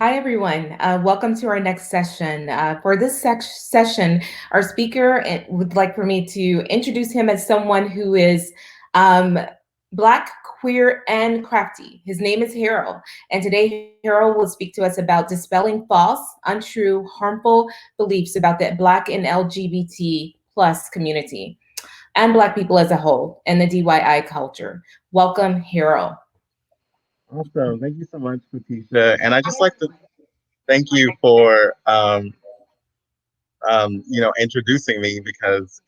Hi, everyone. Welcome to our next session. For this session, our speaker would like for me to introduce him as someone who is um, Black, queer, and crafty. His name is Harold, and today Harold will speak to us about dispelling false, untrue, harmful beliefs about the Black and LGBT plus community and Black people as a whole and the DIY culture. Welcome, Harold. Awesome. Thank you so much, Letitia. And I just like to thank you for introducing me because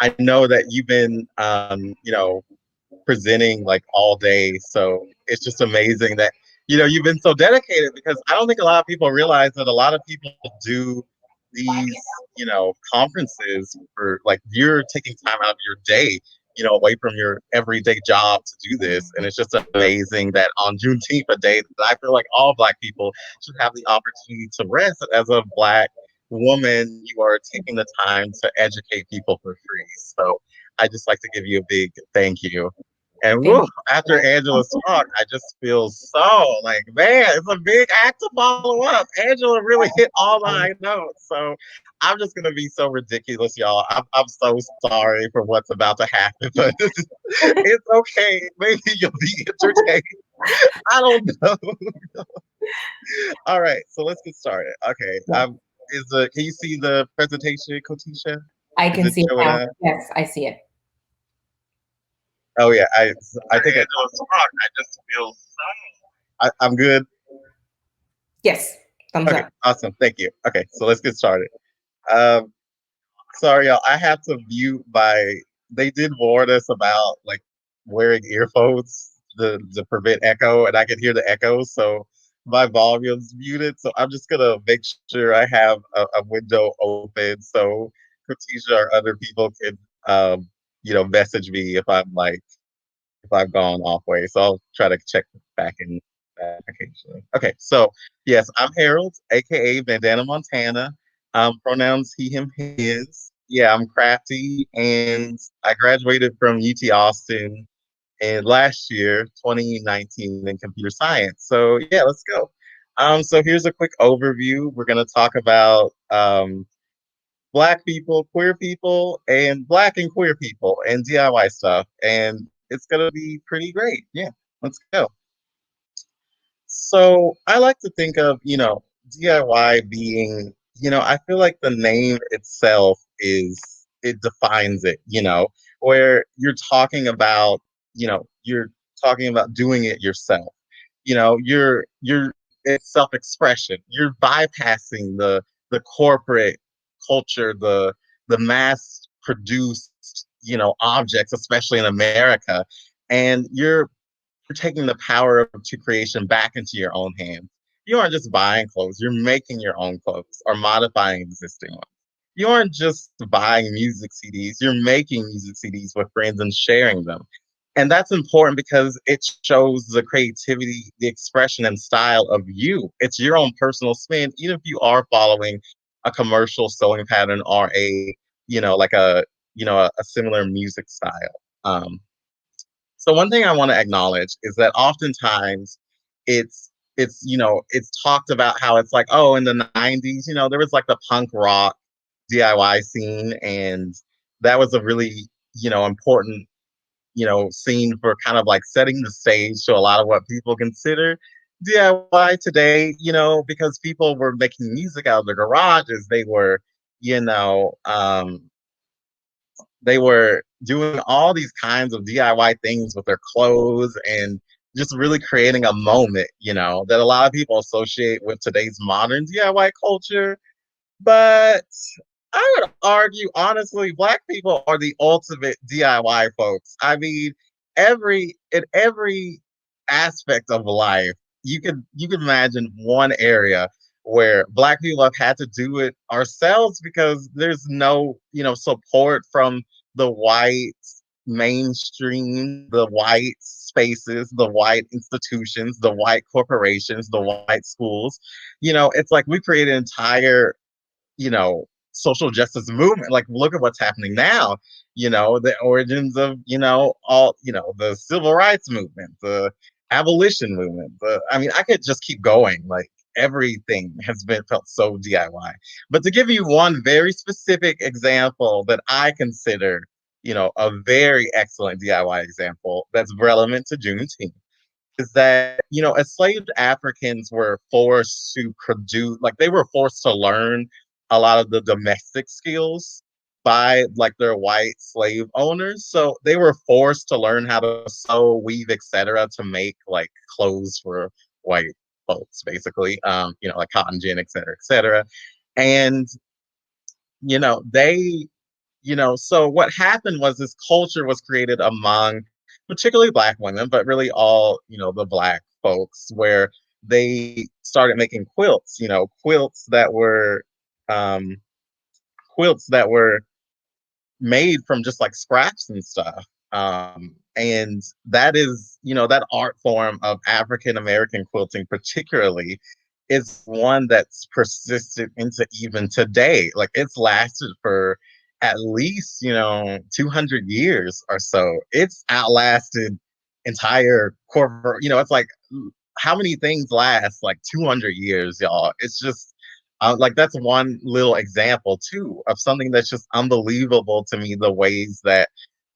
I know that you've been presenting like all day. So it's just amazing that you've been so dedicated because I don't think a lot of people realize that a lot of people do these conferences for like you're taking time out of your day away from your everyday job to do this. And it's just amazing that on Juneteenth, a day that I feel like all Black people should have the opportunity to rest as a Black woman, you are taking the time to educate people for free. So I just like to give you a big thank you. And Thank woo, after Angela's talk, I just feel so like, man, it's a big act to follow up. Angela really hit all the high notes. So I'm just going to be so ridiculous, y'all. I'm so sorry for what's about to happen, but it's okay. Maybe you'll be entertained. I don't know. All right, so let's get started. Okay, you. can you see the presentation, Kotisha? I Is can it see it showing now. up? Yes, I see it. Oh yeah, I think I just feel I'm good. Yes, thumbs Okay, up. awesome. Thank you. Okay, so let's get started. Um, sorry, y'all. I have to mute my. They did warn us about like wearing earphones to prevent echo, and I can hear the echoes, so my volume's muted. So I'm just gonna make sure I have a window open so Katisha or other people can message me if I've gone off way. So I'll try to check back in back occasionally. Okay, so yes, I'm Harold, aka Bandana Montana. Pronouns he, him, his. Yeah, I'm crafty, and I graduated from UT Austin in last year, 2019, in computer science. So yeah, let's go. So here's a quick overview. We're gonna talk about Black people, queer people, and Black and queer people, and DIY stuff, and it's gonna be pretty great. Yeah, let's go. So I like to think of DIY being I feel like the name itself it defines it. Where you're talking about doing it yourself. You're it's self-expression. You're bypassing the corporate culture, the mass produced objects, especially in America, and you're taking the power of true creation back into your own hands. You aren't just buying clothes, you're making your own clothes or modifying existing ones. You aren't just buying music CDs, you're making music CDs with friends and sharing them. And that's important because it shows the creativity, the expression, and style of you. It's your own personal spin, even if you are following a commercial sewing pattern or like a similar music style. Um, so one thing I want to acknowledge is that oftentimes it's talked about how it's like, oh, in the 90s, there was like the punk rock DIY scene, and that was a really important scene for kind of like setting the stage to a lot of what people consider DIY today, because people were making music out of their garages. You know, um, they were doing all these kinds of DIY things with their clothes and just really creating a moment, that a lot of people associate with today's modern DIY culture. But I would argue, honestly, Black people are the ultimate DIY folks. I mean, in every aspect of life, you could imagine one area where Black people have had to do it ourselves because there's no support from the white mainstream, the white spaces, the white institutions, the white corporations, the white schools. It's like we create an entire social justice movement. Like, look at what's happening now. The origins of the civil rights movement, the abolition movement. I mean, I could just keep going. Like, everything has been felt so DIY. But to give you one very specific example that I consider, a very excellent DIY example that's relevant to Juneteenth is that, enslaved Africans were forced to produce, like, they were forced to learn a lot of the domestic skills by, like, their white slave owners. So they were forced to learn how to sew, weave, etc., to make like clothes for white folks, basically, like cotton gin, etc., etc. And, they so what happened was this culture was created among particularly Black women, but really all, the Black folks, where they started making quilts, um, quilts that were made from just like scraps and stuff. And that is, that art form of African American quilting, particularly, is one that's persisted into even today. Like it's lasted for at least, 200 years or so. It's outlasted entire corporate, it's like how many things last like 200 years, y'all? It's just like that's one little example too of something that's just unbelievable to me. The ways that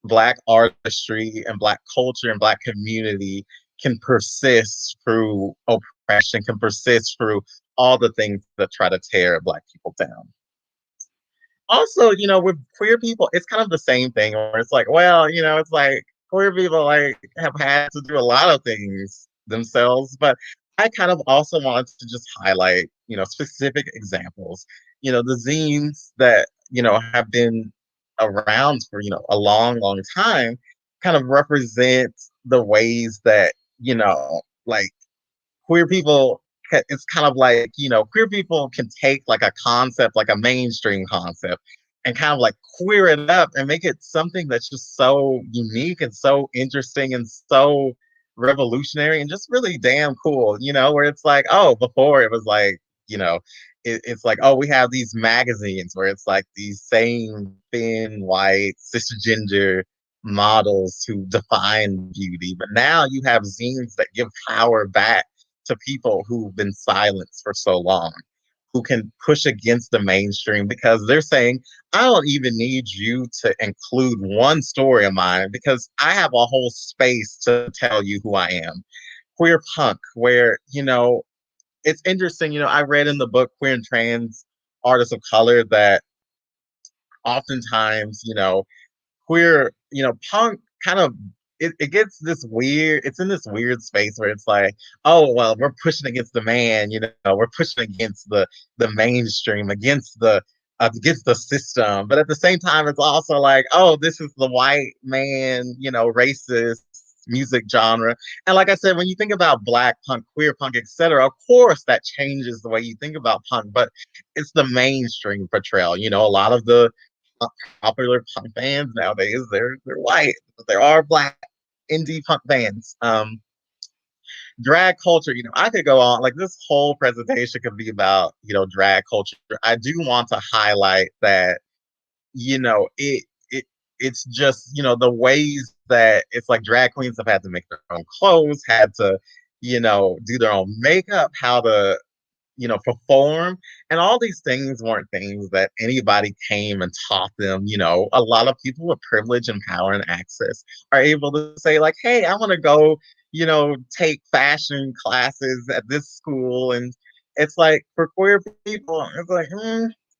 Black artistry and Black culture and Black community can persist through oppression, can persist through all the things that try to tear Black people down. Also, with queer people, it's kind of the same thing where it's like, well, it's like queer people like have had to do a lot of things themselves, but I kind of also wanted to just highlight, specific examples. The zines that, have been around for, a long, long time kind of represent the ways that, like queer people it's kind of like, queer people can take like a concept, like a mainstream concept, and kind of like queer it up and make it something that's just so unique and so interesting and so revolutionary and just really damn cool, where it's like, oh, before it was like, it's like, oh, we have these magazines where it's like these same thin white cisgender models who define beauty, but now you have zines that give power back to people who've been silenced for so long, who can push against the mainstream because they're saying, I don't even need you to include one story of mine because I have a whole space to tell you who I am. Queer punk, where, it's interesting, I read in the book Queer and Trans Artists of Color that oftentimes, queer, punk kind of it gets this weird, it's in this weird space where it's like, oh well, we're pushing against the man, we're pushing against the mainstream, against the system. But at the same time, it's also like, oh, this is the white man, racist music genre. And like I said, when you think about Black punk, queer punk, etc., of course that changes the way you think about punk, but it's the mainstream portrayal. A lot of the popular punk bands nowadays, they're white. There are Black indie punk bands. Drag culture, I could go on, like this whole presentation could be about, drag culture. I do want to highlight that, it's just, the ways that it's like drag queens have had to make their own clothes, had to, do their own makeup, how to, perform. And all these things weren't things that anybody came and taught them. A lot of people with privilege and power and access are able to say, like, hey, I want to go, take fashion classes at this school. And it's like for queer people, it's like,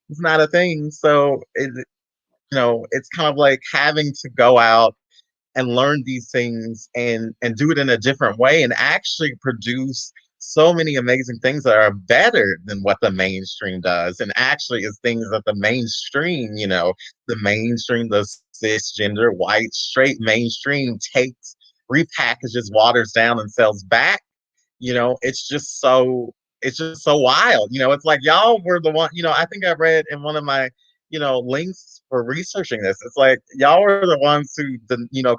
it's not a thing. So, it's kind of like having to go out and learn these things and do it in a different way and actually produce so many amazing things that are better than what the mainstream does, and actually is things that the mainstream, the mainstream, the cisgender white straight mainstream takes, repackages, waters down, and sells back. It's just so wild. It's like y'all were the one, I think I read in one of my, links for researching this. It's like y'all were the ones who,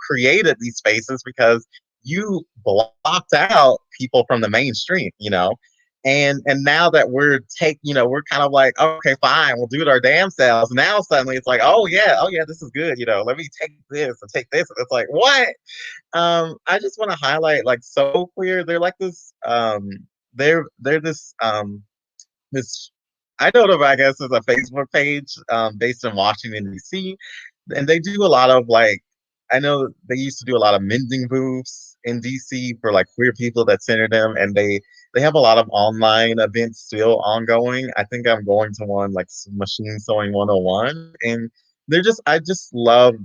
created these spaces because you blocked out people from the mainstream, and now that we're kind of like, okay, fine, we'll do it our damn selves. Now suddenly it's like, oh yeah, this is good, let me take this and take this. It's like, what? I just want to highlight, like, So Queer. They're like this. they're this I don't know, I guess it's a Facebook page based in Washington D.C. and they do a lot of like I know they used to do a lot of mending booths in DC for like queer people that center them, and they have a lot of online events still ongoing. I think I'm going to one like Machine Sewing 101, and they're just I just love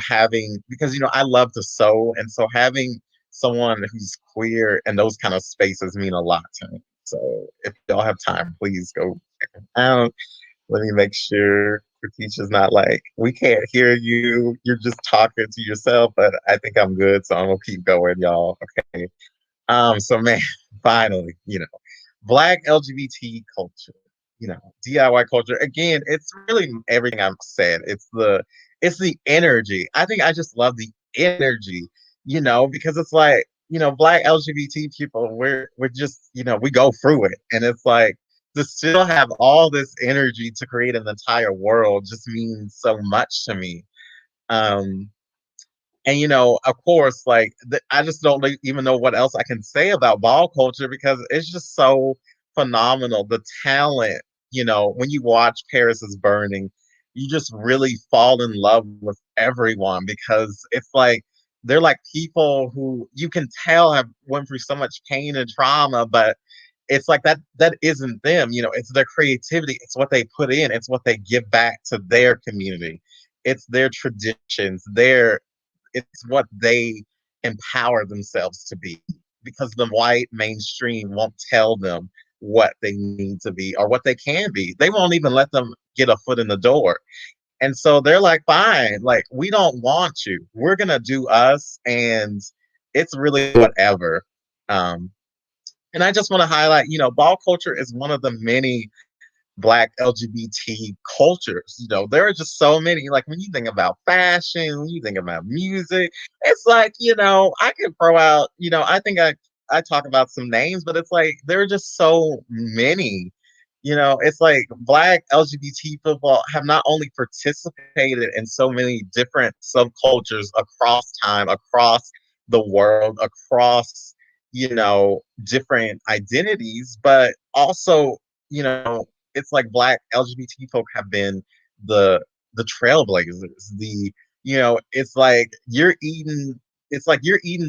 having because I love to sew, and so having someone who's queer and those kind of spaces mean a lot to me. So if y'all have time, please go check them out. Let me make sure Kratisha's not like, we can't hear you. You're just talking to yourself, but I think I'm good, so I'm gonna keep going, y'all. Okay. So man, finally, Black LGBT culture, DIY culture. Again, it's really everything I've said. It's the energy. I think I just love the energy, because it's like, Black LGBT people, we're just, we go through it. And it's like to still have all this energy to create an entire world just means so much to me. Um, and of course, like I just don't even know what else I can say about ball culture because it's just so phenomenal. The talent, when you watch Paris is Burning, you just really fall in love with everyone because it's like they're like people who you can tell have went through so much pain and trauma, but it's like that isn't them. It's their creativity, it's what they put in, it's what they give back to their community, it's their traditions, it's what they empower themselves to be because the white mainstream won't tell them what they need to be or what they can be. They won't even let them get a foot in the door. And so they're like, fine, like, we don't want you. We're going to do us. And it's really whatever. Um, and I just want to highlight, ball culture is one of the many Black LGBT cultures. There are just so many. Like when you think about fashion, when you think about music, it's like, I can throw out, I think I talk about some names, but it's like there are just so many. It's like Black LGBT people have not only participated in so many different subcultures across time, across the world, across, different identities, but also, it's like Black LGBT folk have been the the trailblazers. It's like you're eating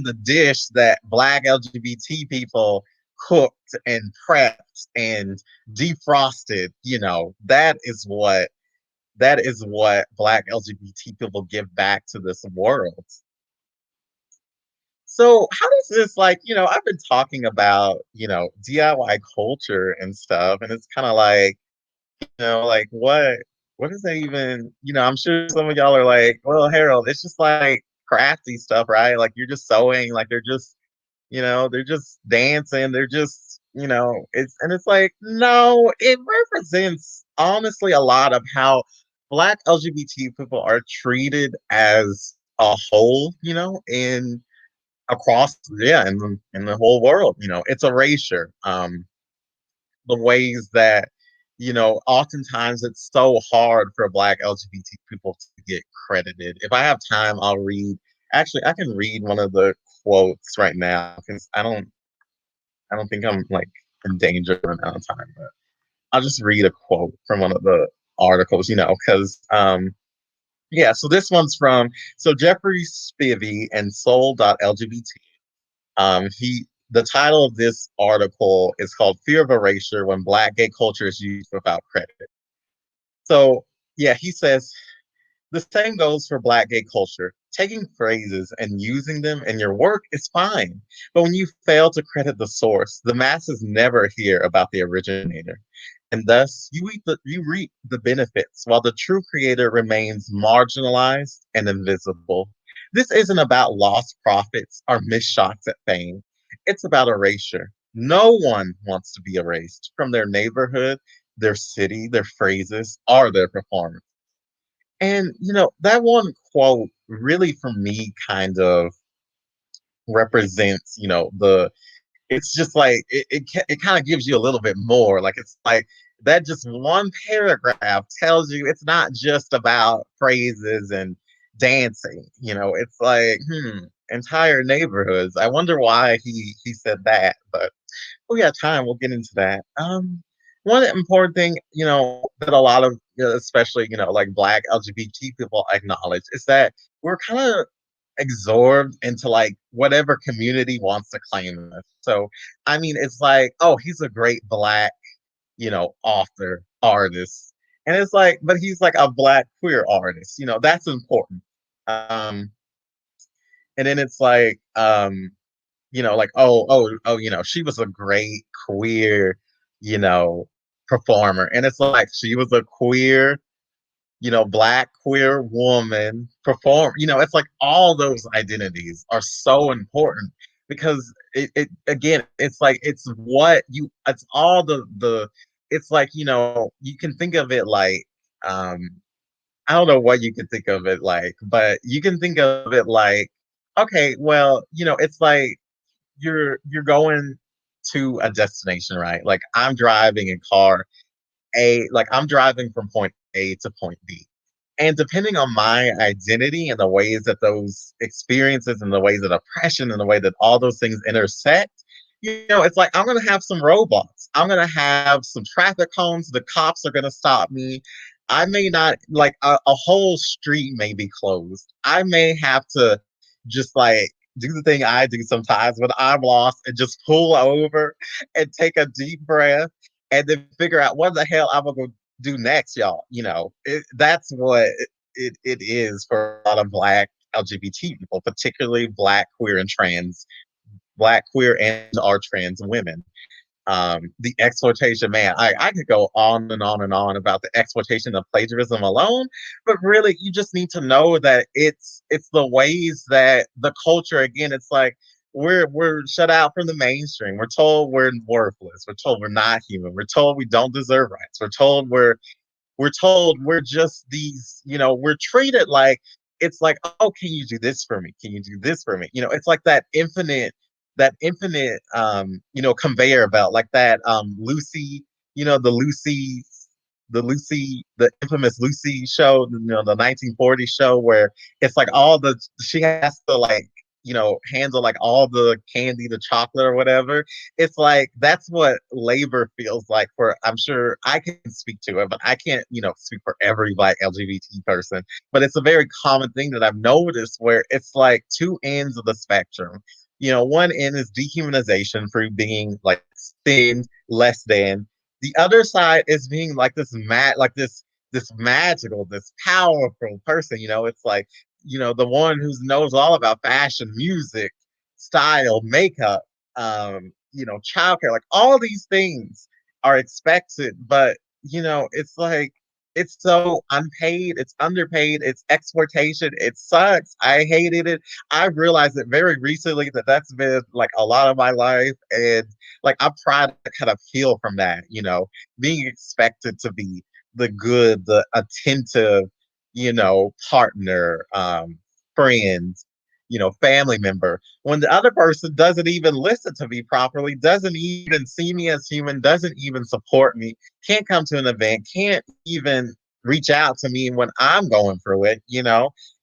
the dish that Black LGBT people cooked and prepped and defrosted. That is what Black LGBT people give back to this world. So how does this I've been talking about, DIY culture and stuff, and it's kind of like, like what is that even? I'm sure some of y'all are like, well, Harold, it's just like crafty stuff, right? Like you're just sewing, like they're just dancing, they're just, it's like, no, it represents honestly a lot of how Black LGBT people are treated as a whole, in across in the whole world. It's erasure. The ways that oftentimes it's so hard for Black LGBT people to get credited. If I have time, I'll read. Actually, I can read one of the quotes right now because I don't think I'm like in danger of running out of time. But I'll just read a quote from one of the articles. Because yeah. So this one's from Jeffrey Spivey and Soul.lgbt. He The title of this article is called "Fear of Erasure When Black Gay Culture is Used Without Credit." So yeah, he says the same goes for Black gay culture. Taking phrases and using them in your work is fine, but when you fail to credit the source, the masses never hear about the originator, and thus you reap the benefits while the true creator remains marginalized and invisible. This isn't about lost profits or missed shots at fame. It's about erasure. No one wants to be erased from their neighborhood, their city, their phrases, or their performance. And that one quote really for me kind of represents, the it's just like it kind of gives you a little bit more. Like it's like that just one paragraph tells you it's not just about phrases and dancing. It's like, entire neighborhoods. I wonder why he said that, but we got time, we'll get into that. One important thing, that a lot of, especially, like Black LGBT people acknowledge is that we're kind of absorbed into like whatever community wants to claim us. So, I mean, it's like, oh, he's a great Black, author, artist. And it's like, but he's like a Black queer artist, that's important. Um, and then it's like, like, oh, she was a great queer, you know, performer. And it's like she was a queer, Black queer woman perform. It's like all those identities are so important because it again, it's like it's all it's like, you can think of it like, um, I don't know what you can think of it like, but you can think of it like, okay, well, it's like you're going to a destination, right? Like I'm driving a car like I'm driving from point A to point B. And depending on my identity and the ways that those experiences and the ways that oppression and the way that all those things intersect, it's like I'm going to have some roadblocks. I'm going to have some traffic cones. The cops are going to stop me. I may not, like, a whole street may be closed. I may have to just like do the thing I do sometimes when I'm lost and just pull over and take a deep breath and then figure out what the hell I'm gonna do next, y'all. That's what it is for a lot of Black LGBT people, particularly Black queer and trans, Black queer and or trans women. The exploitation, man, I could go on and on and on about the exploitation of plagiarism alone, but really you just need to know that it's the ways that the culture, again, it's like we're shut out from the mainstream. We're told we're worthless. We're told we're not human. We're told we don't deserve rights. We're told we're just these, we're treated like it's like, oh, can you do this for me? Can you do this for me? It's like that infinite conveyor belt, like that Lucy, the infamous Lucy show, the 1940s show where it's like she has to like, handle like all the candy, the chocolate or whatever. It's like that's what labor feels like for, I'm sure I can speak to it, but I can't, speak for every Black LGBT person. But it's a very common thing that I've noticed where it's like two ends of the spectrum. One end is dehumanization for being like thin, less than. The other side is being like this magical, this powerful person. It's like, the one who knows all about fashion, music, style, makeup, childcare, like all these things are expected, but it's like it's so unpaid, it's underpaid, it's exploitation, it sucks. I hated it. I realized it very recently that that's been like a lot of my life, and like I'm trying to kind of heal from that. Being expected to be the good, the attentive, partner, friend, family member, when the other person doesn't even listen to me properly, doesn't even see me as human, doesn't even support me, can't come to an event, can't even reach out to me when I'm going through it.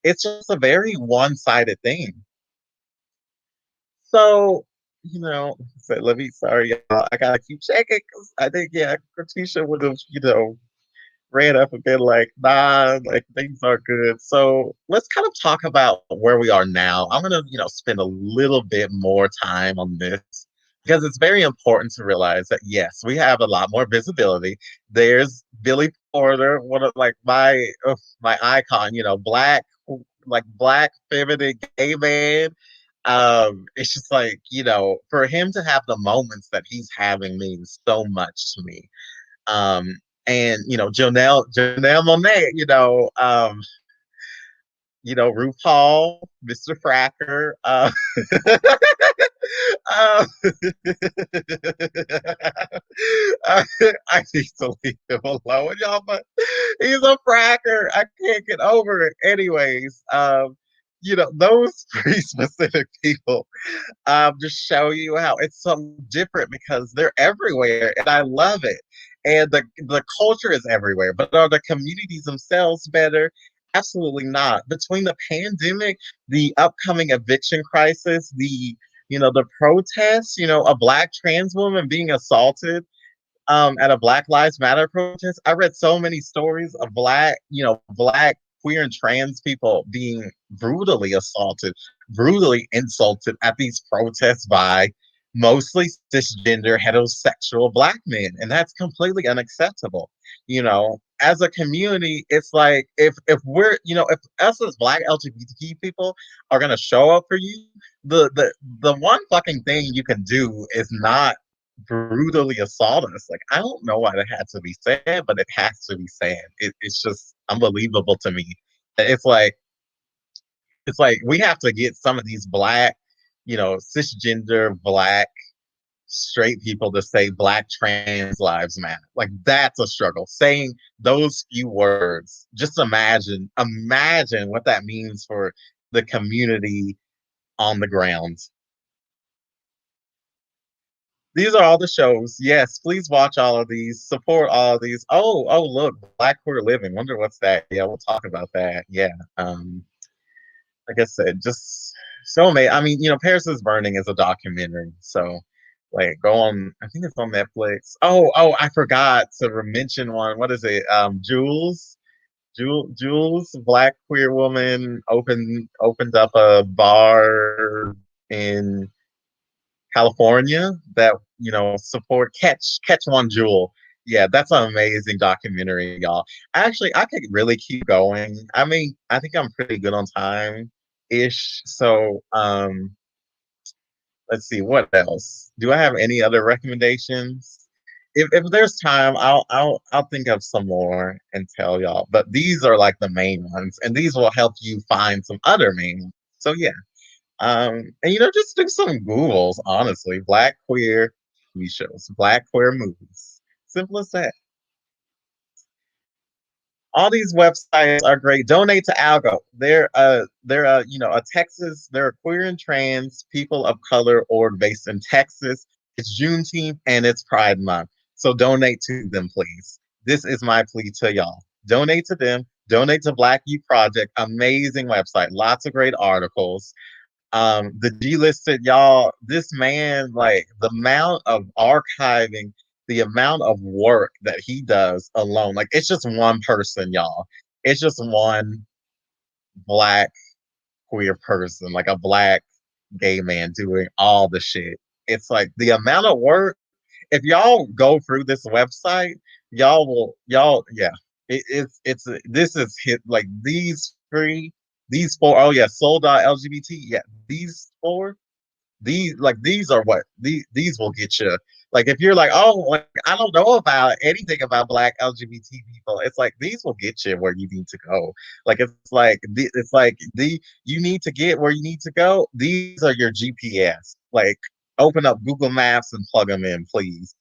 It's just a very one-sided thing. So, let me, sorry, y'all, I gotta keep checking because I think, yeah, Katisha would have, ran up and been like, nah, like things are good. So let's kind of talk about where we are now. I'm gonna, spend a little bit more time on this because it's very important to realize that yes, we have a lot more visibility. There's Billy Porter, one of like my icon, Black, like Black feminine gay man. It's just like, for him to have the moments that he's having means so much to me. Um, and Janelle Monáe, RuPaul, Mr. Fracker, uh, I, I need to leave him alone, y'all, but he's a fracker. I can't get over it. Anyways, those three specific people just show you how it's so different because they're everywhere and I love it. And the culture is everywhere, but are the communities themselves better? Absolutely not. Between the pandemic, the upcoming eviction crisis, the the protests, a black trans woman being assaulted at a Black Lives Matter protest. I read so many stories of black queer and trans people being brutally assaulted, brutally insulted at these protests by mostly cisgender heterosexual black men, and that's completely unacceptable. As a community, it's like if we're if us as black LGBT people are gonna show up for you, the one fucking thing you can do is not brutally assault us. Like, I don't know why it had to be said, but it has to be said. It's just unbelievable to me. It's like we have to get some of these black, cisgender black straight people to say black trans lives matter. Like, that's a struggle. Saying those few words, just imagine what that means for the community on the ground. These are all the shows. Yes, please watch all of these. Support all of these. Oh, look, Black Queer Living. Wonder what's that? Yeah, we'll talk about that. Yeah. Like I said, just so amazing. I mean, Paris is Burning is a documentary. So, like, go on. I think it's on Netflix. Oh, I forgot to mention one. What is it? Jules. Jules, black queer woman, opened up a bar in California that support catch one jewel. Yeah, that's an amazing documentary, y'all. Actually, I could really keep going. I mean, I think I'm pretty good on time ish. So, let's see what else. Do I have any other recommendations? If there's time, I'll think of some more and tell y'all. But these are like the main ones, and these will help you find some other main ones. So yeah. And just do some Googles, honestly. Black queer TV shows, black queer movies. Simple as that. All these websites are great. Donate to Algo. They're a queer and trans people of color org based in Texas. It's Juneteenth and it's Pride Month. So donate to them, please. This is my plea to y'all. Donate to them. Donate to Black Youth Project. Amazing website. Lots of great articles. The delisted, y'all, this man, like, the amount of archiving, the amount of work that he does alone, like, it's just one person, y'all. It's just one black queer person, like a black gay man doing all the shit. It's like the amount of work. If y'all go through this website, yeah. It's this is hit like these four. Oh yeah, soul.lgbt. Yeah, these four. These are what these will get you. Like, if you're like, oh, like, I don't know about anything about Black LGBT people, it's like these will get you where you need to go. Like, it's like you need to get where you need to go. These are your GPS. Like, open up Google Maps and plug them in, please.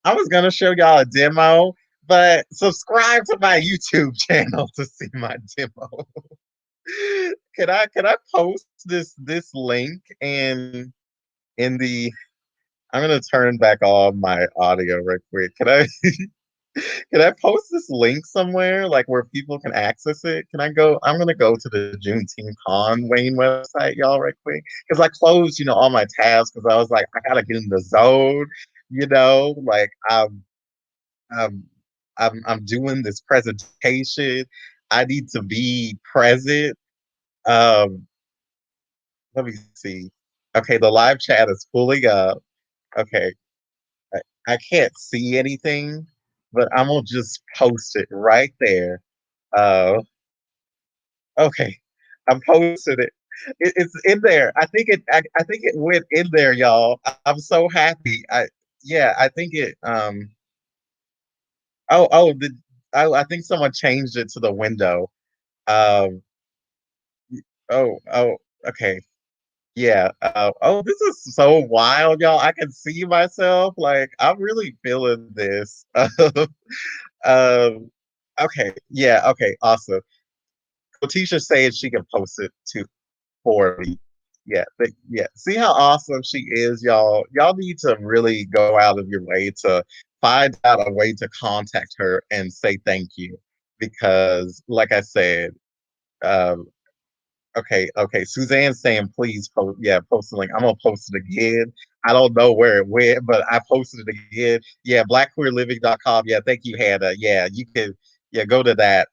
I was gonna show y'all a demo, but subscribe to my YouTube channel to see my demo. Can I post this link in the I'm gonna turn back on my audio real quick. Can I post this link somewhere, like, where people can access it? Can I go? I'm gonna go to the Juneteenth Con Wayne website, y'all, right quick, because I closed, all my tabs because I was like, I gotta get in the zone, like, I'm I'm doing this presentation. I need to be present. Um, Let me see. Okay, the live chat is pulling up. Okay, I, I can't see anything, but I'm gonna just post it right there. Uh, okay, I'm posting it. It's in there. I think it went in there, y'all. I'm so happy. Yeah, I think it. I think someone changed it to the window. Um. Oh. Okay. Yeah. This is so wild, y'all. I can see myself. Like, I'm really feeling this. Um, okay. Yeah. Okay. Awesome. Letitia said she can post it to for me. Yeah. Yeah. See how awesome she is, y'all. Y'all need to really go out of your way to find out a way to contact her and say thank you, because, like I said, um, Okay. Suzanne's saying, please post. Yeah, post the link. I'm gonna post it again. I don't know where it went, but I posted it again. Yeah, blackqueerliving.com. Yeah, thank you, Hannah. Yeah, you can. Yeah, go to that.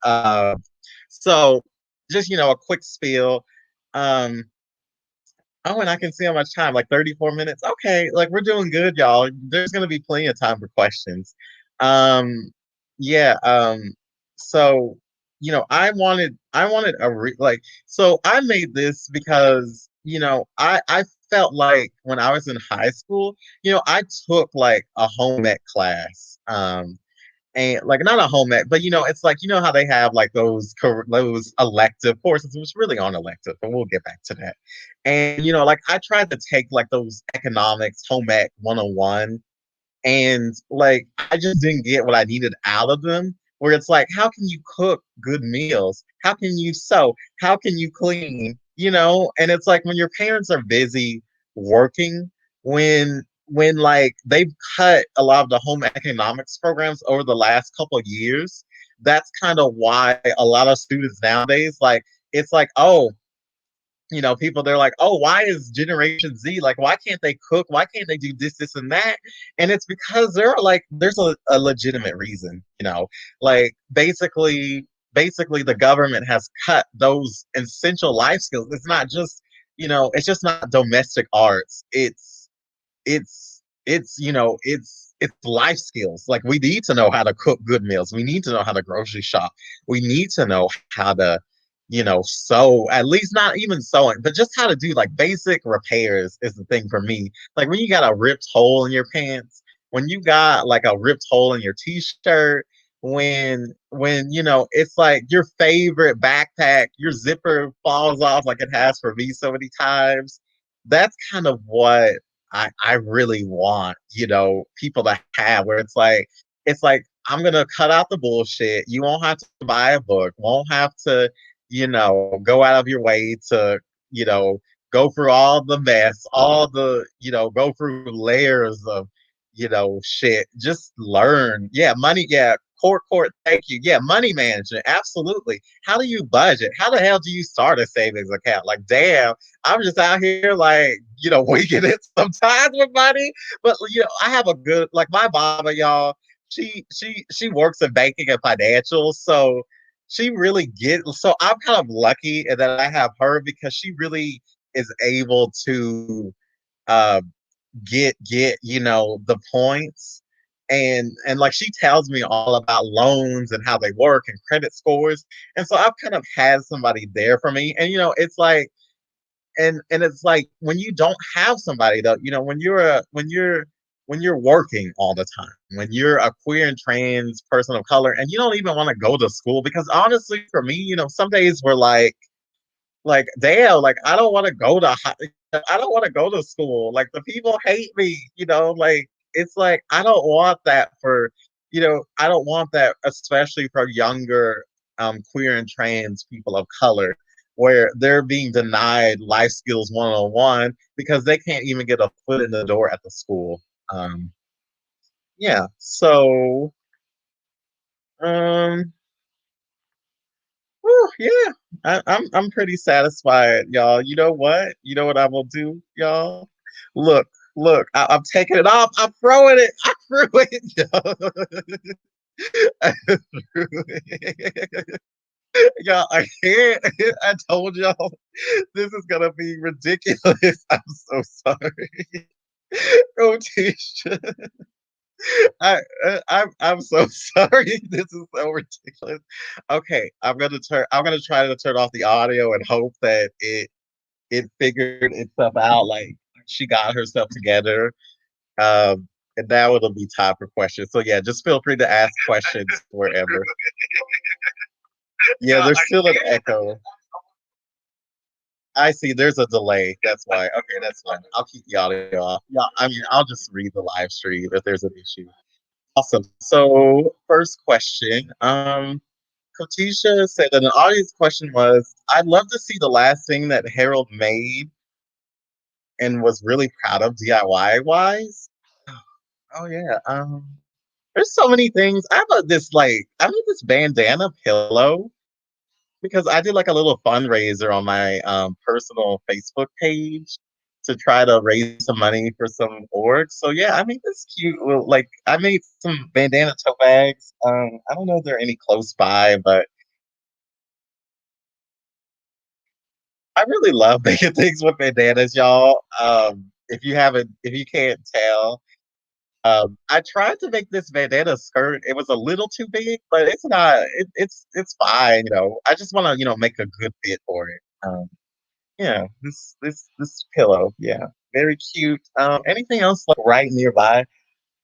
So just a quick spiel. Um, Oh, and I can see how much time, like 34 minutes. Okay, like we're doing good, y'all. There's gonna be plenty of time for questions. Um, yeah, so I wanted so I made this because, I felt like when I was in high school, I took like a home ec class. And like not a home ec, but it's like how they have like those elective courses, which really aren't elective, but we'll get back to that. And like I tried to take like those economics home ec 101, and like I just didn't get what I needed out of them. Where it's like, how can you cook good meals? How can you sew? How can you clean? And it's like when your parents are busy working, when like they've cut a lot of the home economics programs over the last couple of years, that's kind of why a lot of students nowadays, like, it's like, oh, people, they're like, oh, why is Generation Z like, why can't they cook? Why can't they do this, this, and that? And it's because there's a legitimate reason, like basically the government has cut those essential life skills. It's not just, it's just not domestic arts. It's life skills. Like we need to know how to cook good meals. We need to know how to grocery shop. We need to know how to, sew, at least not even sewing, but just how to do like basic repairs is the thing for me. Like when you got a ripped hole in your pants, when you got like a ripped hole in your t-shirt, when it's like your favorite backpack, your zipper falls off like it has for me so many times. That's kind of what I really want, people to have, where it's like I'm gonna cut out the bullshit. You won't have to buy a book, won't have to, go out of your way to, you know, go through all the mess, go through layers of, shit. Just learn. Yeah, money, yeah. Court, thank you. Yeah, money management, absolutely. How do you budget? How the hell do you start a savings account? Like, damn, I'm just out here like, winging it sometimes with money. But I have a good, like my mama, y'all. She works in banking and financials, so she really gets. So I'm kind of lucky in that I have her because she really is able to uh, get the points, and like she tells me all about loans and how they work and credit scores, and so I've kind of had somebody there for me, and it's like, and it's like when you don't have somebody though, when you're working all the time, when you're a queer and trans person of color, and you don't even want to go to school, because honestly for me, some days were like damn, like I don't want to go to I don't want to go to school. Like the people hate me, like it's like I don't want that for I don't want that, especially for younger queer and trans people of color, where they're being denied life skills 101 because they can't even get a foot in the door at the school. Um yeah. So um yeah, I'm pretty satisfied, y'all. You know what? You know what I will do, y'all? Look, I'm taking it off. I'm throwing it. I threw it, y'all. I threw it. Y'all, I can't. I told y'all this is gonna be ridiculous. I'm so sorry. Oh, Tisha. I'm so sorry. This is so ridiculous. Okay, I'm gonna try to turn off the audio and hope that it figured itself out. Like she got herself together. And now it'll be time for questions. So yeah, just feel free to ask questions wherever. Yeah, there's still an echo. I see. There's a delay. That's why. Okay, that's fine. I'll keep the audio off. Yeah, I mean, I'll just read the live stream if there's an issue. Awesome. So first question. Katisha said that an audience question was, I'd love to see the last thing that Harold made and was really proud of DIY wise. Oh yeah. There's so many things. I have this bandana pillow. because I did like a little fundraiser on my personal Facebook page to try to raise some money for some orgs. So yeah, I made this cute little like I made some bandana tote bags. I don't know if there are any close by, but I really love making things with bandanas, y'all. If you can't tell, I tried to make this bandana skirt. It was a little too big, but it's not. It's fine. I just want to make a good fit for it. Yeah, this pillow. Yeah, very cute. Anything else like right nearby?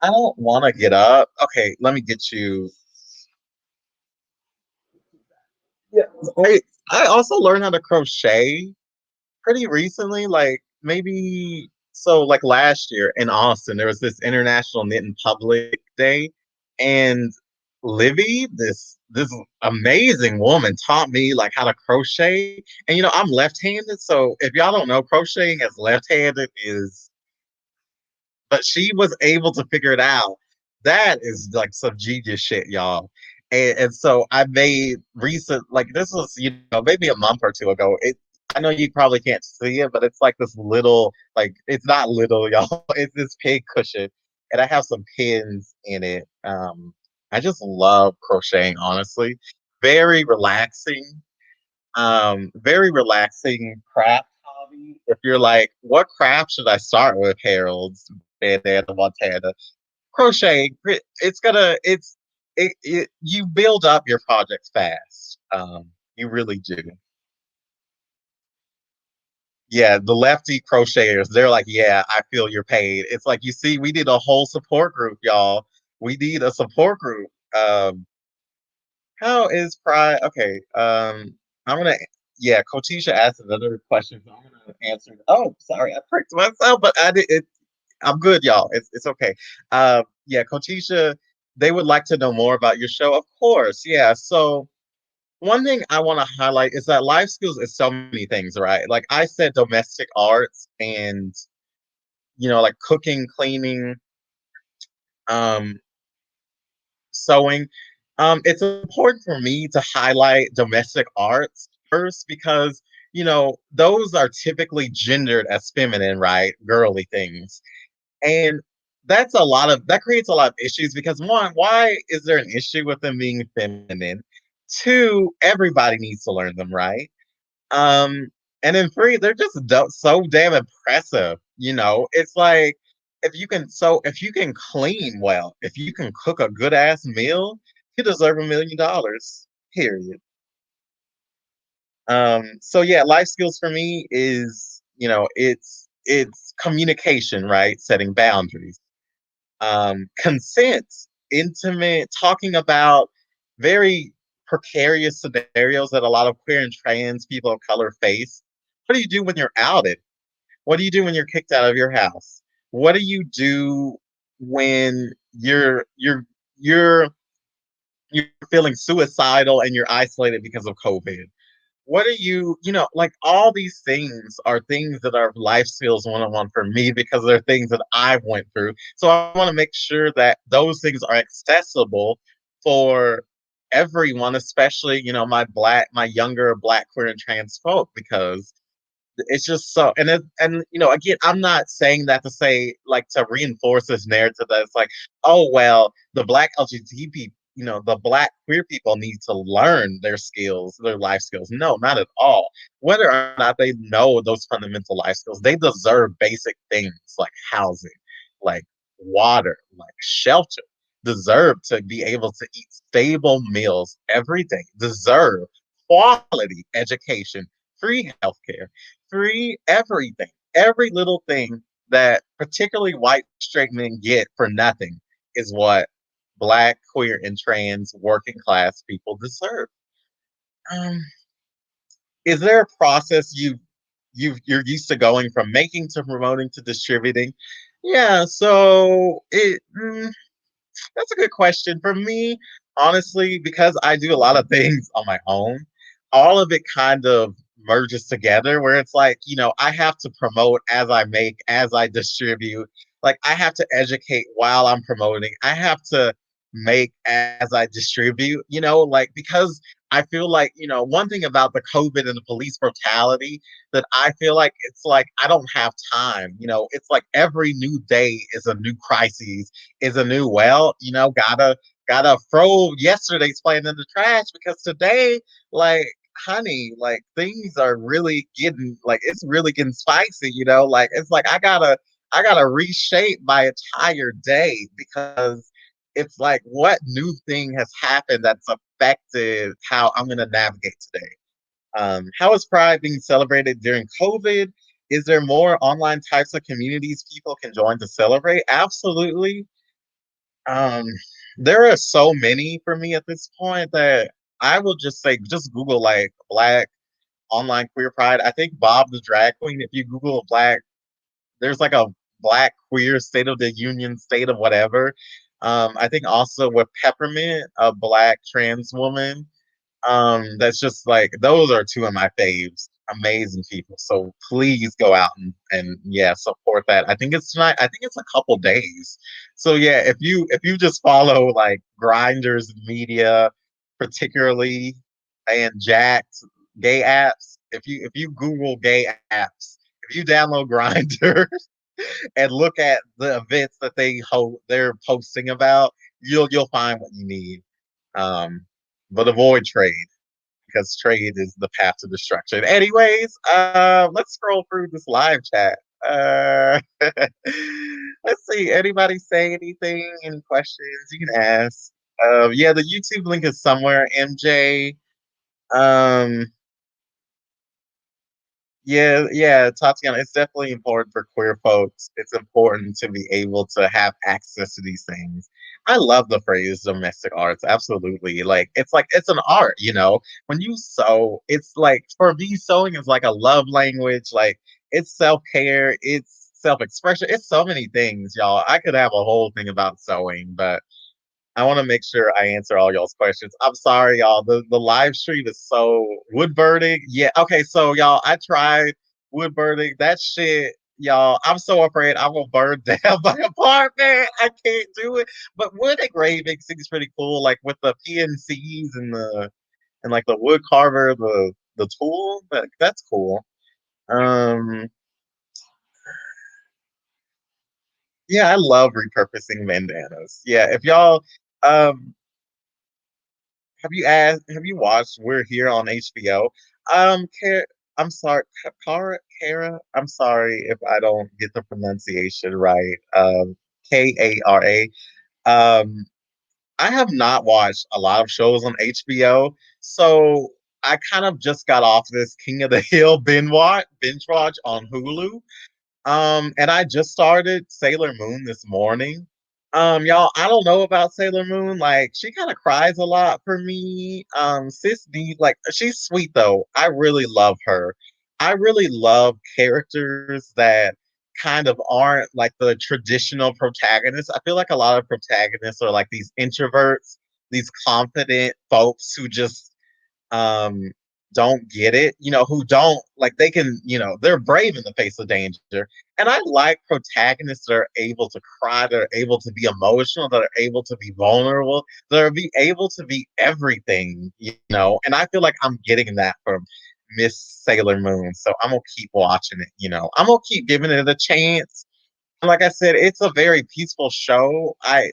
I don't want to get up. Okay, let me get you. Yeah, I also learned how to crochet pretty recently, like maybe so like last year in Austin, there was this International Knit in Public Day, and Livy, this amazing woman, taught me like how to crochet. And I'm left-handed, so if y'all don't know, crocheting as left-handed is but she was able to figure it out. That is like some genius shit, y'all. And so I made recent, like this was, maybe a month or two ago. I know you probably can't see it, but it's like this little, like it's not little, y'all. It's this pig cushion, and I have some pins in it. I just love crocheting, honestly. Very relaxing. Very relaxing craft hobby. If you're like, what craft should I start with, Harold's bandana Montana? Crocheting. You build up your projects fast. You really do. Yeah, the lefty crocheters, they're like, yeah, I feel your pain. It's like, you see, we need a whole support group, y'all. We need a support group. How is pride? Okay. I'm gonna. Yeah, Kotisha asked another question, so I'm gonna answer. Oh, sorry, I pricked myself, but I did. I'm good, y'all. It's okay. Yeah, Kotisha, they would like to know more about your show, of course. Yeah. So one thing I want to highlight is that life skills is so many things, right? Like I said, domestic arts and like cooking, cleaning, um, sewing. It's important for me to highlight domestic arts first because, those are typically gendered as feminine, right? Girly things. And that creates a lot of issues because one, why is there an issue with them being feminine? Two, everybody needs to learn them, right? Um, and then three, they're just so damn impressive. It's like if you can clean well, if you can cook a good ass meal, you deserve $1 million. Period. So yeah, life skills for me is, it's communication, right? Setting boundaries, consent, intimate, talking about very precarious scenarios that a lot of queer and trans people of color face. What do you do when you're outed? What do you do when you're kicked out of your house? What do you do when you're you're feeling suicidal and you're isolated because of COVID? What are like all these things are things that are life skills 101 for me because they're things that I've went through. So I want to make sure that those things are accessible for everyone, especially, my younger black queer and trans folk, because it's just so and again, I'm not saying that to say like to reinforce this narrative that it's like, oh well, the black LGBT people, the black queer people need to learn their skills, their life skills. No, not at all. Whether or not they know those fundamental life skills, they deserve basic things like housing, like water, like shelter, deserve to be able to eat stable meals every day, deserve quality education, free healthcare, free everything, every little thing that particularly white straight men get for nothing is what black, queer, and trans working class people deserve. Um, is there a process you're used to going from making to promoting to distributing? Yeah, so that's a good question. For me, honestly, because I do a lot of things on my own, all of it kind of merges together where it's like, I have to promote as I make, as I distribute. Like, I have to educate while I'm promoting. I have to make as I distribute, like because I feel like, one thing about the COVID and the police brutality that I feel like it's like I don't have time. It's like every new day is a new crisis, is a new gotta throw yesterday's plan in the trash because today, like, honey, like things are really getting like it's really getting spicy, like it's like I gotta reshape my entire day because it's like what new thing has happened that's affected how I'm gonna navigate today. How is Pride being celebrated during COVID? Is there more online types of communities people can join to celebrate? Absolutely. Um, there are so many for me at this point that I will just say, just Google like Black online queer pride. I think Bob the drag queen. If you Google Black, there's like a Black queer state of the union, state of whatever. I think also with Peppermint, a Black trans woman. That's just like those are two of my faves. Amazing people. So please go out and yeah, support that. I think it's tonight. I think it's a couple days. So yeah, if you just follow like Grinders Media, particularly and Jack's gay apps, if you Google gay apps, if you download Grinder and look at the events that they're posting about, you'll find what you need. Um, but avoid trade because trade is the path to destruction. Anyways, let's scroll through this live chat. Let's see. Anybody say anything? Any questions you can ask? Yeah, the YouTube link is somewhere. MJ. Um, yeah, yeah, Tatiana, it's definitely important for queer folks. It's important to be able to have access to these things. I love the phrase domestic arts. Absolutely. Like it's an art, When you sew, it's like for me, sewing is like a love language. Like it's self-care, it's self-expression, it's so many things, y'all. I could have a whole thing about sewing, but I want to make sure I answer all y'all's questions. I'm sorry, y'all. The live stream is so wood burning. Yeah. Okay. So y'all, I tried wood burning. That shit, y'all. I'm so afraid I will burn down my apartment. I can't do it. But wood engraving seems pretty cool, like with the PNCs and like the wood carver, the tool. That's cool. Um. Yeah, I love repurposing bandanas. Yeah. If y'all. Um, have you watched We're Here on HBO? I'm sorry, Kara. I'm sorry if I don't get the pronunciation right. Kara. Um, I have not watched a lot of shows on HBO, so I kind of just got off this King of the Hill binge watch on Hulu. And I just started Sailor Moon this morning. Y'all, I don't know about Sailor Moon. Like, she kind of cries a lot for me. Sis D, like, she's sweet though. I really love her. I really love characters that kind of aren't like the traditional protagonists. I feel like a lot of protagonists are like these introverts, these confident folks who just um don't get it, who don't like they can, they're brave in the face of danger. And I like protagonists that are able to cry, that are able to be emotional, that are able to be vulnerable, that are be able to be everything, And I feel like I'm getting that from Miss Sailor Moon. So I'm gonna keep watching it, I'm gonna keep giving it a chance. And like I said, it's a very peaceful show. I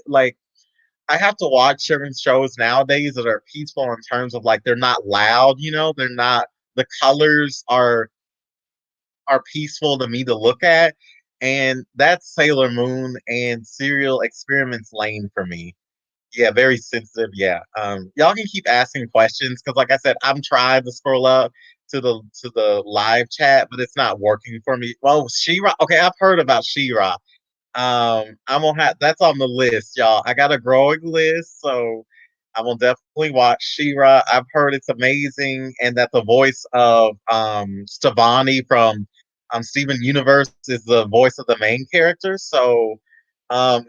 have to watch certain shows nowadays that are peaceful in terms of like they're not loud, they're not the colors are peaceful to me to look at. And that's Sailor Moon and Serial Experiments Lane for me. Yeah, very sensitive. Yeah. Y'all can keep asking questions because like I said, I'm trying to scroll up to the live chat, but it's not working for me. Well, She-Ra. Okay, I've heard about She-Ra. I'm gonna have that's on the list, y'all. I got a growing list, so I will definitely watch She-Ra. I've heard it's amazing, and that the voice of Stevani from Steven Universe is the voice of the main character. So,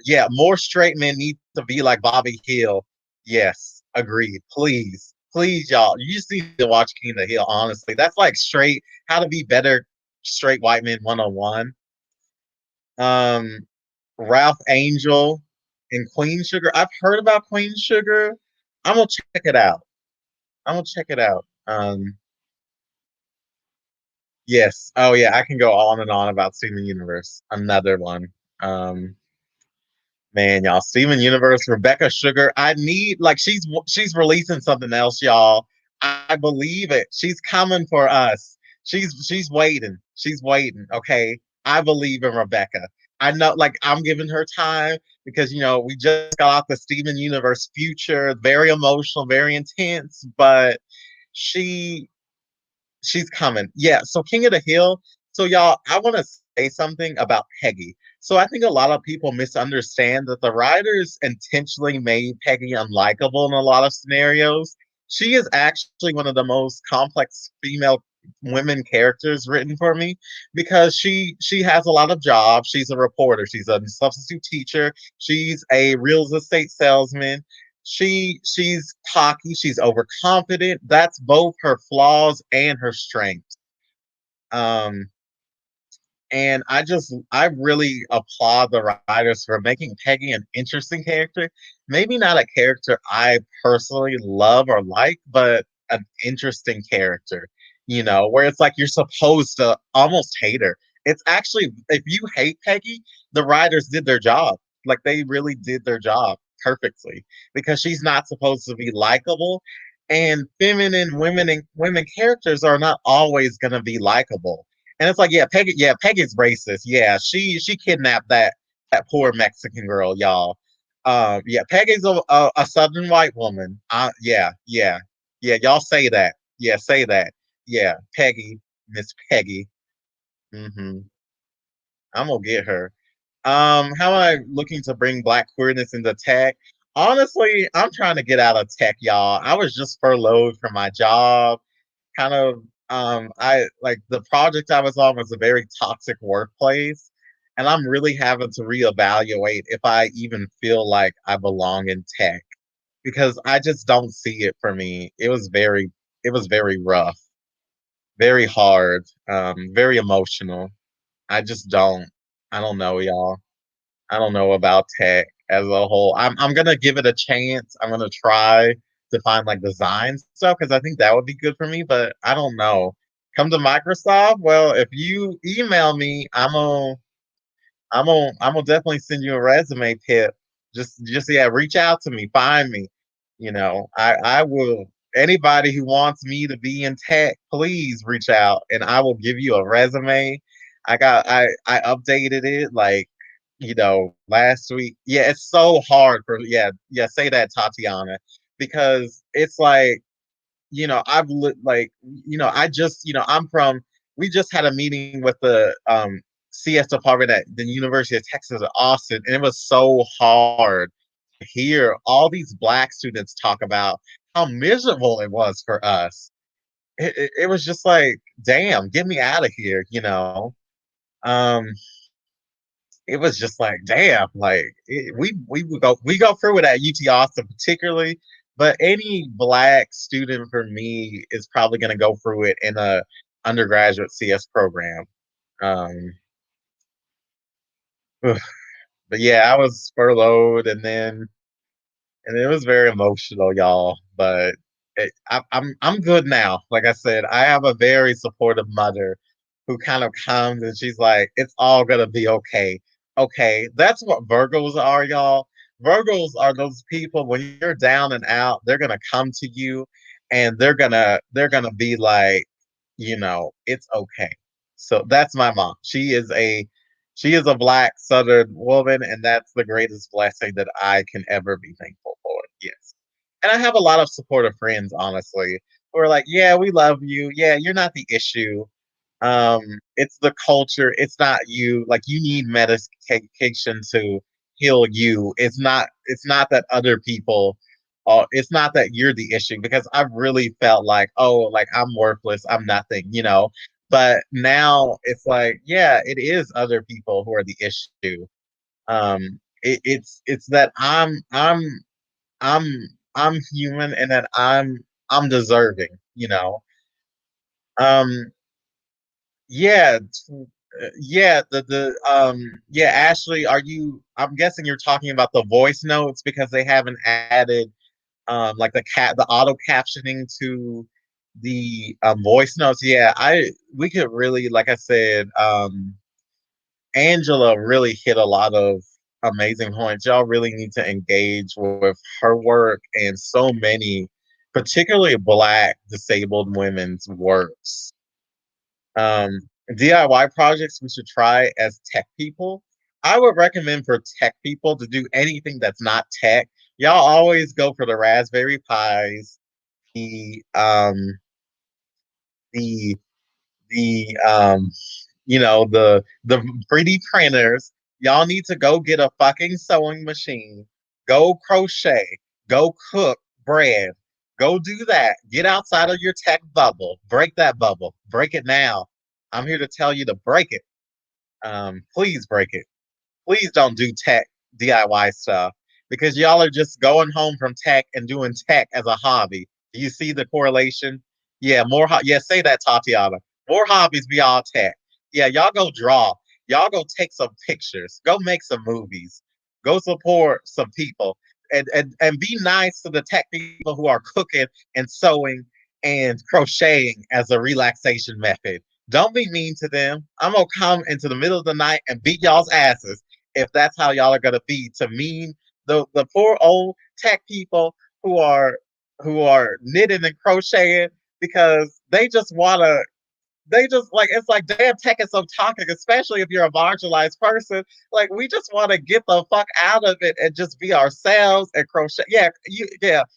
yeah, more straight men need to be like Bobby Hill. Yes, agreed. Please, please, y'all. You just need to watch King of the Hill. Honestly, that's like straight how to be better straight white men 101. Um, Ralph Angel And Queen Sugar, I've heard about Queen Sugar. I'm gonna check it out. I'm gonna check it out. Yes. Oh yeah, I can go on and on about Steven Universe. Another one. Um, Man, y'all, Steven Universe, Rebecca Sugar. I need like she's releasing something else, y'all. I believe it. She's coming for us. She's waiting. She's waiting. Okay. I believe in Rebecca. I know like I'm giving her time because we just got off the Steven Universe future, very emotional, very intense, but she she's coming. Yeah. So King of the Hill. So y'all, I want to say something about Peggy. So I think a lot of people misunderstand that the writers intentionally made Peggy unlikable in a lot of scenarios. She is actually one of the most complex female women characters written for me because she has a lot of jobs. She's a reporter, she's a substitute teacher, she's a real estate salesman, she's cocky, she's overconfident. That's both her flaws and her strengths. Um, and I really applaud the writers for making Peggy an interesting character. Maybe not a character I personally love or like, but an interesting character, where it's like you're supposed to almost hate her. It's actually, if you hate Peggy, the writers did their job. Like they really did their job perfectly because she's not supposed to be likable. And feminine women characters are not always going to be likable, and it's like, yeah, Peggy's racist. Yeah, she kidnapped that poor Mexican girl, y'all. Yeah, Peggy's a Southern white woman. Yeah. Y'all say that. Yeah, say that. Yeah, Peggy, Miss Peggy. hmm I'm gonna get her. How am I looking to bring Black queerness into tech? Honestly, I'm trying to get out of tech, y'all. I was just furloughed from my job. Kind of I like the project I was on was a very toxic workplace, and I'm really having to reevaluate if I even feel like I belong in tech because I just don't see it for me. It was very rough, very hard, very emotional. I just don't. I don't know, y'all. I don't know about tech as a whole. I'm gonna give it a chance. I'm gonna try to find like design stuff because I think that would be good for me. But I don't know. Come to Microsoft. Well, if you email me, I'm gonna definitely send you a resume, Pip. Just yeah, reach out to me, find me. I will. Anybody who wants me to be in tech, please reach out, and I will give you a resume. I updated it like last week. Yeah, it's so hard for yeah. Say that, Tatiana, because it's like I just I'm from. We just had a meeting with the CS department at the University of Texas at Austin, and it was so hard to hear all these Black students talk about how miserable it was for us. It was just like, damn, get me out of here. Um, it was just like, damn, like we go through it at UT Austin particularly, but any Black student for me is probably going to go through it in a undergraduate CS program. Um, but yeah, I was furloughed, and it was very emotional, y'all. But I'm good now. Like I said, I have a very supportive mother who kind of comes and she's like, "It's all gonna be okay." Okay, that's what Virgos are, y'all. Virgos are those people when you're down and out, they're gonna come to you, and they're gonna be like, it's okay. So that's my mom. She is a Black Southern woman, and that's the greatest blessing that I can ever be thankful for. Yes. And I have a lot of supportive friends, honestly, who are like, yeah, we love you. Yeah, you're not the issue. It's the culture. It's not you. Like you need medication to heal you. It's not that other people it's not that you're the issue because I've really felt like, oh, like I'm worthless, I'm nothing. But now it's like, yeah, it is other people who are the issue. It's that I'm I'm human and that I'm deserving. Um, yeah, Yeah, yeah, Ashley, are you I'm guessing you're talking about the voice notes because they haven't added like the auto captioning to the voice notes. Yeah, I we could really, like I said, Angela really hit a lot of amazing points. Y'all really need to engage with her work and so many, particularly Black disabled women's works. Um, DIY projects we should try as tech people. I would recommend for tech people to do anything that's not tech. Y'all always go for the Raspberry Pis, the um, the the the 3D printers. Y'all need to go get a fucking sewing machine. Go crochet. Go cook bread. Go do that. Get outside of your tech bubble. Break that bubble. Break it now. I'm here to tell you to break it. Please break it. Please don't do tech DIY stuff because y'all are just going home from tech and doing tech as a hobby. Do you see the correlation? Yeah, yeah, say that, Tatiana. More hobbies be all tech. Yeah, y'all go draw. Y'all go take some pictures. Go make some movies. Go support some people. And be nice to the tech people who are cooking and sewing and crocheting as a relaxation method. Don't be mean to them. I'm gonna come into the middle of the night and beat y'all's asses if that's how y'all are gonna be to mean the poor old tech people who are knitting and crocheting because they just like it's like damn tech is so toxic, especially if you're a marginalized person. Like we just want to get the fuck out of it and just be ourselves and crochet. Yeah,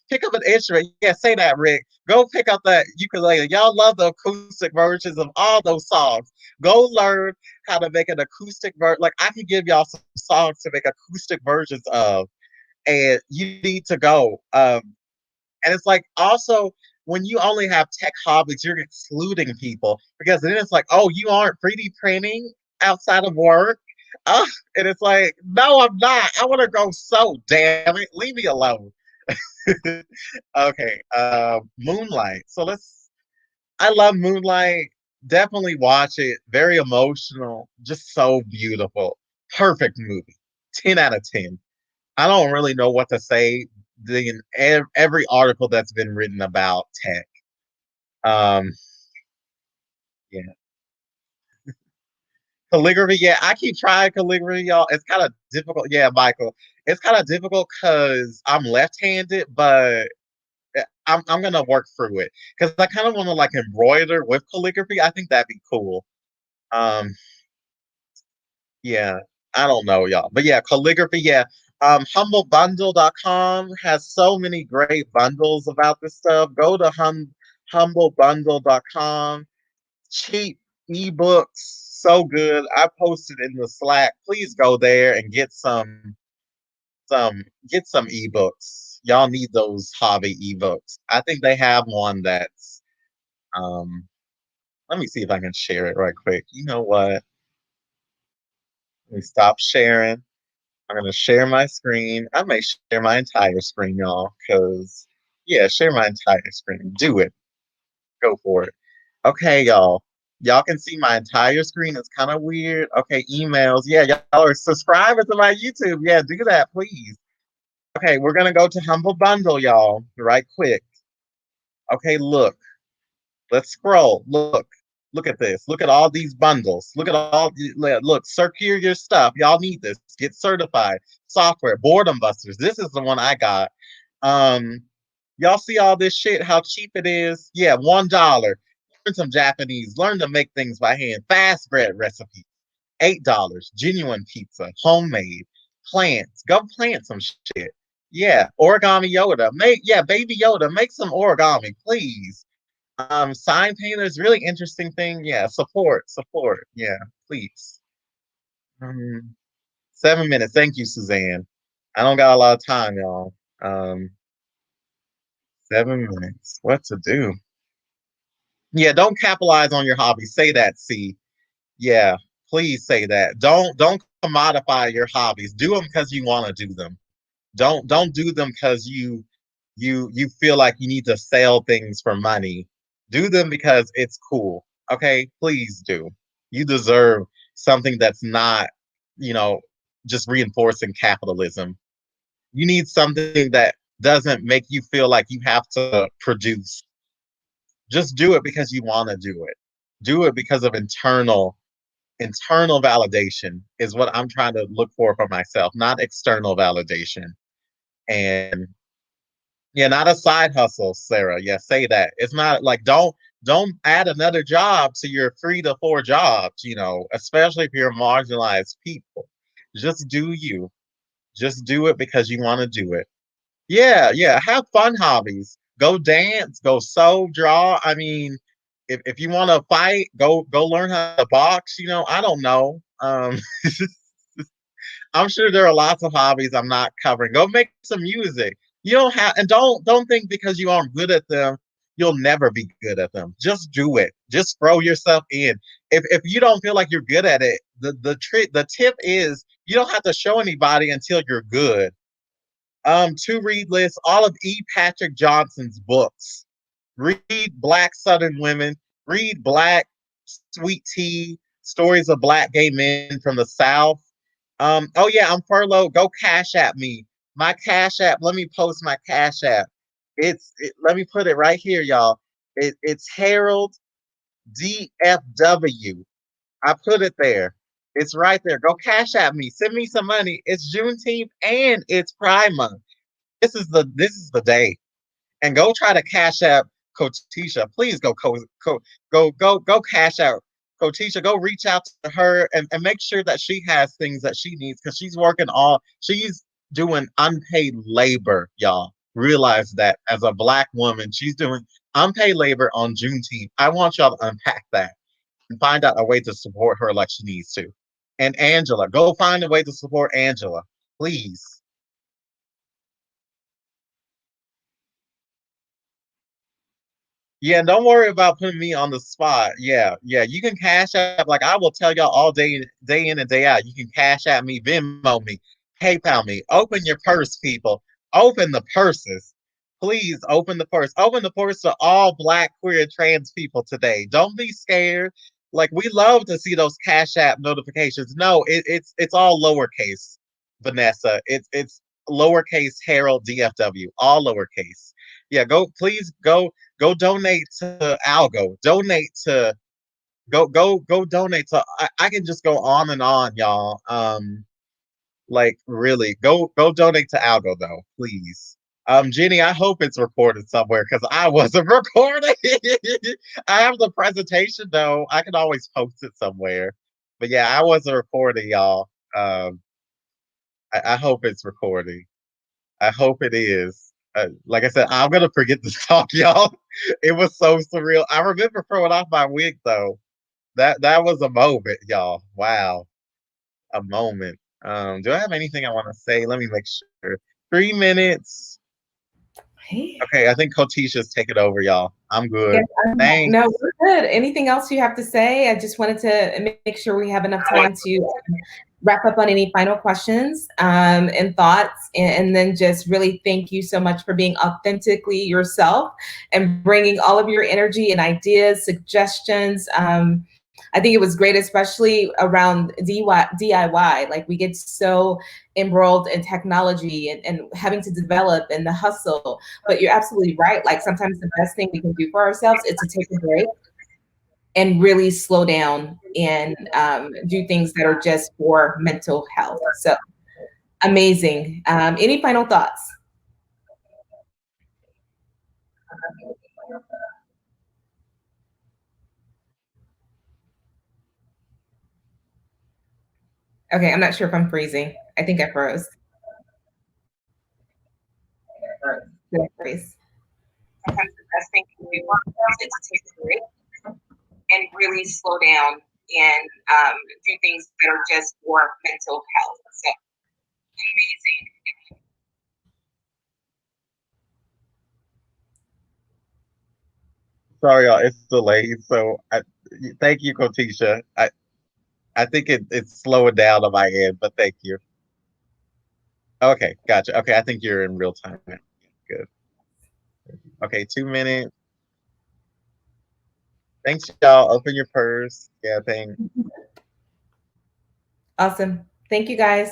pick up an instrument. Yeah, say that, Rick. Go pick up that ukulele. Y'all love the acoustic versions of all those songs. Go learn how to make an acoustic version. Like I can give y'all some songs to make acoustic versions of, and you need to go. And it's like also when you only have tech hobbies, you're excluding people because then it's like, oh, you aren't 3D printing outside of work. Uh, and it's like, no, I'm not. I want to go sew. Damn it, leave me alone. Okay, Moonlight. So let's. I love Moonlight. Definitely watch it. Very emotional. Just so beautiful. Perfect movie. 10 out of 10. I don't really know what to say. Every article that's been written about tech. Um, yeah, calligraphy. Yeah, I keep trying calligraphy, y'all. It's kind of difficult. Yeah, Michael, it's kind of difficult because I'm left-handed, but I'm gonna work through it because I kind of want to like embroider with calligraphy. I think that'd be cool. Um, Yeah, I don't know, y'all. But yeah, calligraphy, yeah. Humblebundle.com has so many great bundles about this stuff. Go to humblebundle.com. Cheap ebooks, so good. I posted in the Slack. Please go there and get some ebooks. Y'all need those hobby ebooks. I think they have one that's let me see if I can share it right quick. You know what? Let me stop sharing. I'm gonna share my screen. I may share my entire screen, y'all, because yeah, share my entire screen. Do it. Go for it. Okay, y'all. Y'all can see my entire screen. It's kind of weird. Okay, emails. Yeah, y'all are subscribers to my YouTube. Yeah, do that, please. Okay, we're gonna go to Humble Bundle, y'all, right quick. Okay, look. Let's scroll. Look at this. Look at all these bundles. Look, secure your stuff. Y'all need this. Get certified. Software, boredom busters. This is the one I got. Um, y'all see all this shit, how cheap it is? Yeah, $1. Learn some Japanese. Learn to make things by hand. Fast bread recipe. $8. Genuine pizza. Homemade. Plants. Go plant some shit. Yeah. Origami Yoda. Baby Yoda. Make some origami, please. Sign painters, really interesting thing. Yeah, support. Yeah, please. Um, 7 minutes. Thank you, Suzanne. I don't got a lot of time, y'all. Um, 7 minutes. What to do? Yeah, don't capitalize on your hobby. Say that, C. Yeah, please say that. Don't commodify your hobbies. Do them because you want to do them. Don't do them because you feel like you need to sell things for money. Do them because it's cool. Okay, please do. You deserve something that's not, you know, just reinforcing capitalism. You need something that doesn't make you feel like you have to produce. Just do it because you want to do it. Do it because of internal validation is what I'm trying to look for myself, not external validation. And yeah, not a side hustle, Sarah. Yeah, say that. It's not like don't add another job to your 3 to 4 jobs, especially if you're marginalized people. Just do you. Just do it because you want to do it. Yeah, yeah. Have fun hobbies. Go dance, go sew, draw. I mean, if you want to fight, go learn how to box, I don't know. I'm sure there are lots of hobbies I'm not covering. Go make some music. You don't have and don't think because you aren't good at them, you'll never be good at them. Just do it. Just throw yourself in. If you don't feel like you're good at it, the tip is you don't have to show anybody until you're good. To read list all of E. Patrick Johnson's books. Read Black Southern Women. Read Black Sweet Tea. Stories of Black gay men from the South. Oh yeah, I'm furloughed. Go cash at me. My cash app. Let me post my cash app. Let me put it right here, y'all. It's Harold DFW. I put it there. It's right there. Go cash at me. Send me some money. It's Juneteenth and it's Pride Month. This is the day. And go try to cash out Kotisha. Please go cash out Kotisha. Go reach out to her and make sure that she has things that she needs because she's doing unpaid labor, y'all. Realize that as a Black woman, she's doing unpaid labor on Juneteenth. I want y'all to unpack that and find out a way to support her like she needs to. And Angela, go find a way to support Angela, please. Yeah, don't worry about putting me on the spot. Yeah, yeah, you can cash app. Like I will tell y'all all day in and day out. You can cash at me, Venmo me, PayPal me. Open your purse, people. Open the purses. Please open the purse. Open the purse to all Black, queer, trans people today. Don't be scared. Like we love to see those cash app notifications. No, it's all lowercase, Vanessa. It's lowercase Harold DFW. All lowercase. Yeah, please go donate to Algo. Donate to go donate to I can just go on and on, y'all. Like really, go donate to Algo though, please. Jenny, I hope it's recorded somewhere because I wasn't recording. I have the presentation though. I can always post it somewhere. But yeah, I wasn't recording, y'all. I hope it's recording. I hope it is. Like I said, I'm gonna forget this talk, y'all. It was so surreal. I remember throwing off my wig though. That was a moment, y'all. Wow, a moment. Do I have anything I want to say? Let me make sure. 3 minutes. Hey. Okay, I think Cotisha's taking over, y'all. I'm Yes, good. no, Thanks. we're good. Anything else you have to say? I just wanted to make sure we have enough time to wrap up on any final questions and thoughts, and then just really thank you so much for being authentically yourself and bringing all of your energy and ideas, suggestions. I think it was great, especially around DIY. Like we get so embroiled in technology and having to develop and the hustle. But you're absolutely right. Like sometimes the best thing we can do for ourselves is to take a break and really slow down and do things that are just for mental health. So amazing. Any final thoughts? Okay, I'm not sure if I'm freezing. I think I froze. Did I freeze? Sometimes the best thing to do for ourselves is to take a break and really slow down and do things that are just for mental health. So amazing. Sorry, y'all. It's delayed. Thank you, Cotisha. I think it's slowing down on my end, but thank you. Okay, gotcha. Okay, I think you're in real time now. Good. Okay, 2 minutes. Thanks, y'all. Open your purse. Yeah, thanks. Awesome. Thank you guys.